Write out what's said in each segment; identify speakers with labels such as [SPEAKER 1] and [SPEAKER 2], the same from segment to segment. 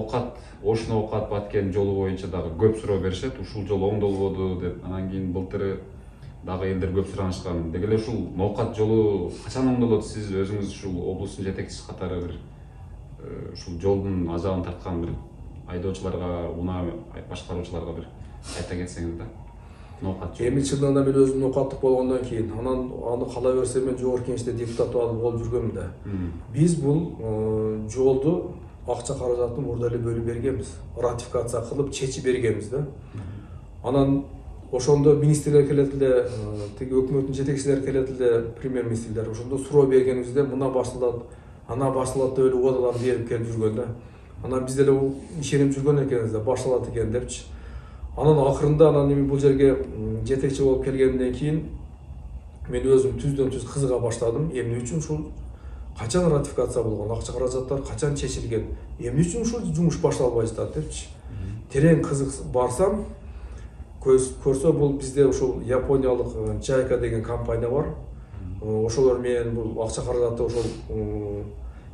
[SPEAKER 1] оокат Ошно оокат Баткен жолу боюнча дагы көп суроо беришет. Ушул жолу оңдолбоду деп. Анан кийин былтыры дагы элдер көп суранышкан. Деги эле ушул ноокат жолу качан оңдолот? Сиз өзүңүз ушул облустун жетекчиси катары бир ушул жолдун азабын тарткан бир айдоочуларга, унаа башкаруучуларга бир айта кетсеңиз да. Ноокат жолу.
[SPEAKER 2] 20 жылдан мен өзүм ноокаттык болгондон кийин, анан аны кала берсем мен жогорку кеңеште депутат болуп жүргөмүн да. Биз бул жолду акча каражатын мурда эле бөлүп бергенбиз. Ратификация кылып чечип бергенбиз да. Анан ошондо министрлер келет эле, тиги өкмөттүн жетекчилери келет эле, премьер-министрлер ошондо суроо бергенибизде мына башылат, ана башылат деп эле убадалар берип келип жүргөн да. Анан биз деле ишенип жүргөн экенбиз да, башылат экен депчи. Анан акырында анан бул жерге жетекчи болуп келгенден кийин мен өзүм түздөн түз кызыга баштадым. Эмне үчүн ушул качан ратификация болгон, акча каражаттар качан чечилген, эмне үчүн ушул жумуш башталбай жатат депчи. Терең кызык барсам, көрсө бул бизде ушул Япониялык JICA деген компания бар. Ошолор менен бул акча каражатты ошол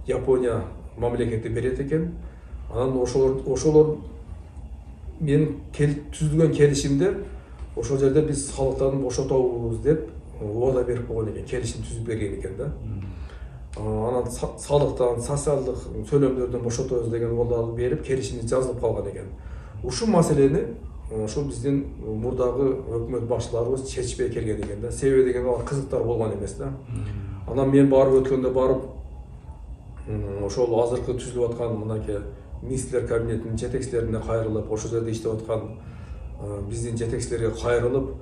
[SPEAKER 2] Япония мамлекети берет экен. Анан ошолор мен түзүлгөн келишимде ошол жерде биз салыктан бошотобуз деп убада берип койгон экен, келишим түзүп берген экен да. Анан салыктан, социалдык төлөмдөрдөн бошотобуз деген убадаларды берип, келишимди жазылып калган экен. Ушул маселени ошол биздин мурдагы өкмөт башчыларыбыз чечпей келген экен да. Себеби деген алар кызыктар болгон эмес да. Анан мен барып өткөндө ошол азыркы түзүлүп аткан мынакей министрлер кабинетинин жетекчилерине кайрылып, ошол жерде иштеп аткан биздин жетекчилерге кайрылып,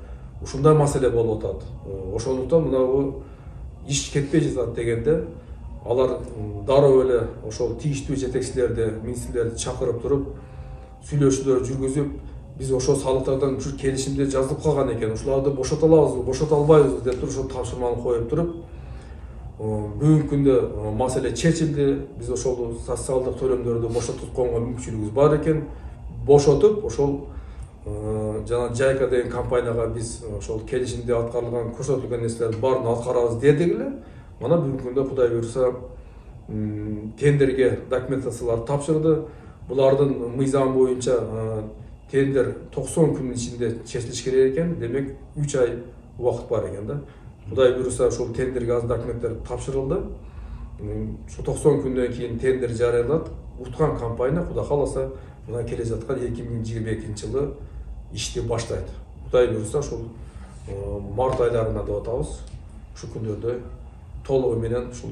[SPEAKER 2] ушундай маселе болуп атат. Ошондуктан мынабу иш кетпей жатат дегенде, алар дароо эле ошол тийиштүү жетекчилерди, министрлерди чакырып туруп, сүйлөшүүлөр жүргүзүп, биз ошол салыктардан келишимде жазылып калган экен, ушуларды бошото алабызбы, бошото албайбызбы деп туруп ошол тапшырманы коюп туруп, бүгүнкү күндө маселе чечилди. Биз ошол социалдык төлөмдөрдү бошотуп койгонго мүмкүнчүлүгүбүз бар экен. Бошотуп, ошол жана JICA деген компанияга биз ошол келишимде аткарылган, көрсөтүлгөн нерселердин баарын аткарабыз дедик эле. Мана бүгүнкү күндө Кудай буйруса тендерге документацияларды тапшырды. Булардын мыйзам боюнча тендер 90 күнүн ичинде чечилиш керек экен. Демек 3 ай убакыт бар экен да. Кудай буйруса ошол тендерге азыр документтер тапшырылды. Ошо 90 күндөн кийин тендер жарыяланат. Уткан компания Кудай кааласа мына келе жаткан 2022-жылы ишти баштайт. Кудай буйруса ошол март айларына деп атабыз. Ушул күндөрдө толугу менен ушул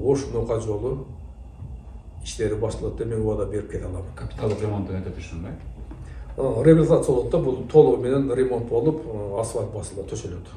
[SPEAKER 2] Ош-Ноокат жолу иштери башталат деп мен убада берип кете алам.
[SPEAKER 1] Капиталдык ремонттун өтөт ушундай.
[SPEAKER 2] Реабилитация болот да, бул толугу менен ремонт болуп, асфальт басылып төшөлөт.